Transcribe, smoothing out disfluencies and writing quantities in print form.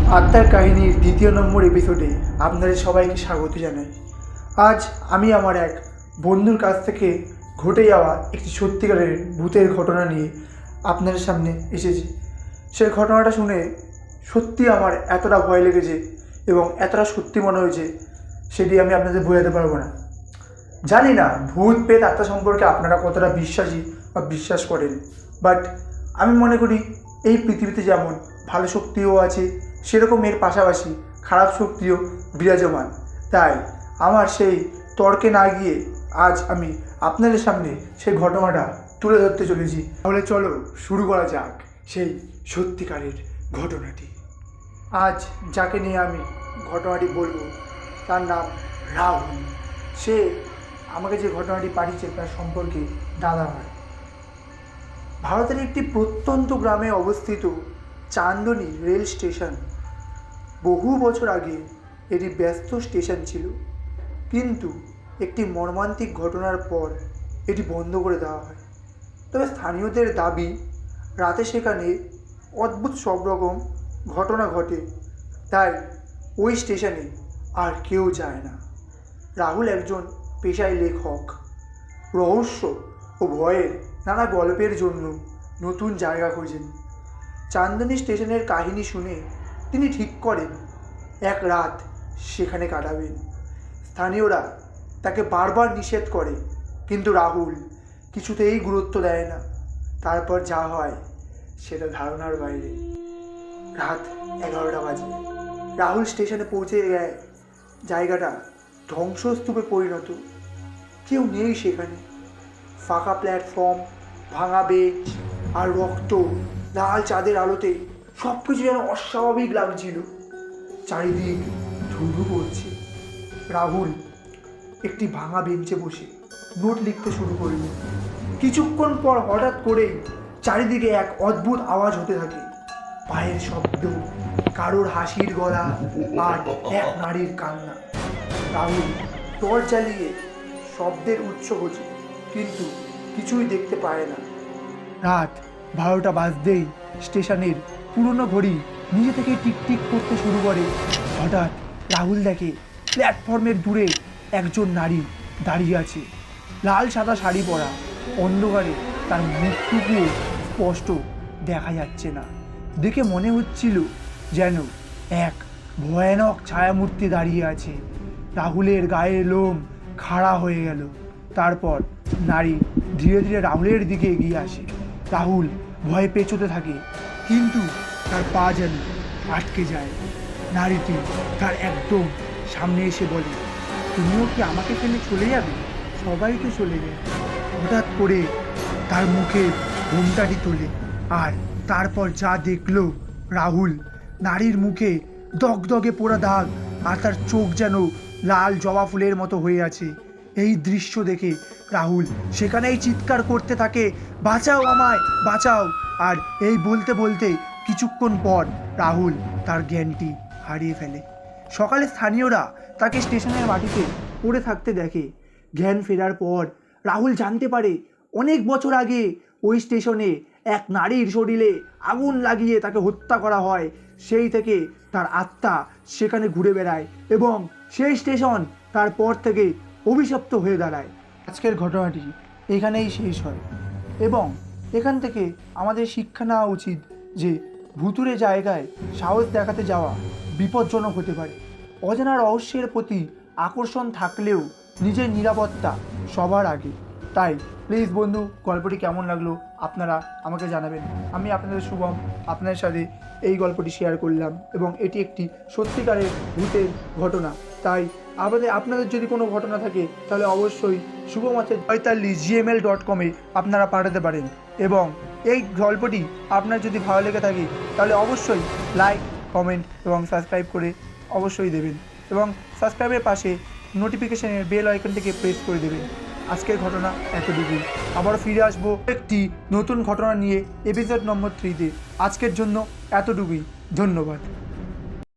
আত্মার কাহিনীর দ্বিতীয় নম্বর এপিসোডে আপনাদের সবাইকে স্বাগত জানাই। আজ আমি আমার এক বন্ধুর কাছ থেকে ঘটে যাওয়া একটি সত্যিকারের ভূতের ঘটনা নিয়ে আপনাদের সামনে এসেছি। সেই ঘটনাটা শুনে সত্যি আমার এতটা ভয় লেগেছে এবং এতটা সত্যি মনে হয়েছে সেটি আমি আপনাদের বোঝাতে পারবো না। জানি না ভূত পেত আত্মা সম্পর্কে আপনারা কতটা বিশ্বাসী বা বিশ্বাস করেন, বাট আমি মনে করি এই পৃথিবীতে যেমন ভালো শক্তিও আছে সেরকম এর পাশাপাশি খারাপ শক্তিও বিরাজমান। তাই আমার সেই তর্কে না গিয়ে আজ আমি আপনাদের সামনে সেই ঘটনাটা তুলে ধরতে চলেছি। তাহলে চলো শুরু করা যাক সেই সত্যিকারের ঘটনাটি। আজ যাকে নিয়ে আমি ঘটনাটি বলবো তার নাম রাহুল। সে আমাকে যে ঘটনাটি পাঠিয়েছে তার সম্পর্কে দাদা হয়। ভারতের একটি প্রত্যন্ত গ্রামে অবস্থিত চান্দনী রেল স্টেশন। বহু বছর আগে এটি ব্যস্ত স্টেশন ছিল, কিন্তু একটি মর্মান্তিক ঘটনার পর এটি বন্ধ করে দেওয়া হয়। তবে স্থানীয়দের দাবি রাতে সেখানে অদ্ভুত সব রকম ঘটনা ঘটে, তাই ওই স্টেশনে আর কেউ যায় না। রাহুল একজন পেশায় লেখক। রহস্য ও ভয়ের নানা গল্পের জন্য নতুন জায়গা খোঁজেন। চান্দনী স্টেশনের কাহিনী শুনে তিনি ঠিক করেন এক রাত সেখানে কাটাবেন। স্থানীয়রা তাকে বারবার নিষেধ করে, কিন্তু রাহুল কিছুতেই গুরুত্ব দেয় না। তারপর যা হয় সেটা ধারণার বাইরে। রাত 11টা বাজে। রাহুল স্টেশনে পৌঁছে যায়। জায়গাটা ধ্বংসস্তূপে পরিণত। কেউ নেই সেখানে। ফাঁকা প্ল্যাটফর্ম, ভাঙা বেঞ্চ আর রক্ত। লাল চাঁদের আলোতে সব কিছু যেন অস্বাভাবিক লাগছিল। চারিদিক ধুধু পড়ছে। রাহুল একটি ভাঙা বেঞ্চে বসে নোট লিখতে শুরু করল। কিছুক্ষণ পর হঠাৎ করেই চারিদিকে এক অদ্ভুত আওয়াজ হতে থাকে। পায়ের শব্দ, কারোর হাসির গলা আর এক নারীর কান্না। রাহুল টর্চ জ্বালিয়ে শব্দের উৎস খোঁজে, কিন্তু কিছুই দেখতে পায় না। রাত 12টা বাজতেই স্টেশনের পুরনো ঘড়ি নিজে থেকে টিকটিক করতে শুরু করে। হঠাৎ রাহুল দেখে প্ল্যাটফর্মের দূরে একজন নারী দাঁড়িয়ে আছে। লাল সাদা শাড়ি পরা। অন্ধকারে তার মুখটুকুও স্পষ্ট দেখা যাচ্ছে না। দেখে মনে হচ্ছিল যেন এক ভয়ানক ছায়ামূর্তি দাঁড়িয়ে আছে। রাহুলের গায়ের লোম খাড়া হয়ে গেল। তারপর নারী ধীরে ধীরে রাহুলের দিকে এগিয়ে আসে। রাহুল ভয়ে পেছোতে থাকে, কিন্তু তার পা যেন আটকে যায়। নারীটি তার একদম সামনে এসে বলে, তুমিও কি আমাকে ফেলে চলে যাবে? সবাই তো চলে যায়। হঠাৎ করে তার মুখে ঘোমটাটি তোলে, আর তারপর যা দেখলো রাহুল, নারীর মুখে দগদগে পোড়া দাগ, আর তার চোখ যেন লাল জবা ফুলের মতো হয়ে আছে। এই দৃশ্য দেখে রাহুল সেখানেই চিৎকার করতে থাকে, বাঁচাও আমায়, বাঁচাও। আর এই বলতে বলতে কিছুক্ষণ পর রাহুল তার জ্ঞানটি হারিয়ে ফেলে। সকালে স্থানীয়রা তাকে স্টেশনের মাটিতে পড়ে থাকতে দেখে। জ্ঞান ফেরার পর রাহুল জানতে পারে অনেক বছর আগে ওই স্টেশনে এক নারীর শরীরে আগুন লাগিয়ে তাকে হত্যা করা হয়। সেই থেকে তার আত্মা সেখানে ঘুরে বেড়ায় এবং সেই স্টেশন তারপর থেকে অভিশপ্ত হয়ে দাঁড়ায়। আজকের ঘটনাটি এখানেই শেষ হয় এবং এখান থেকে আমাদের শিক্ষা নেওয়া উচিত যে ভুতুরে জায়গায় সাহস দেখাতে যাওয়া বিপজ্জনক হতে পারে। অজানা রহস্যের প্রতি আকর্ষণ থাকলেও নিজের নিরাপত্তা সবার আগে। তাই প্লিজ বন্ধু, গল্পটি কেমন লাগলো আপনারা আমাকে জানাবেন। আমি আপনাদের শুভম আপনাদের সাথে এই গল্পটি শেয়ার করলাম এবং এটি একটি সত্যিকারের ভূতের ঘটনা। তাই আপনাদের যদি কোনো ঘটনা থাকে তাহলে অবশ্যই শুভম@45gmail.com-এ আপনারা পাঠাতে পারেন। এবং এই গল্পটি আপনার যদি ভালো লেগে থাকে তাহলে অবশ্যই লাইক, কমেন্ট এবং সাবস্ক্রাইব করে অবশ্যই দেবেন, এবং সাবস্ক্রাইবের পাশে নোটিফিকেশনের বেল আইকনটিকে প্রেস করে দেবেন। আজকের ঘটনা এতটুকুই। আবারও ফিরে আসবো একটি নতুন ঘটনা নিয়ে এপিসোড নম্বর 3-তে। আজকের জন্য এতটুকুই। ধন্যবাদ।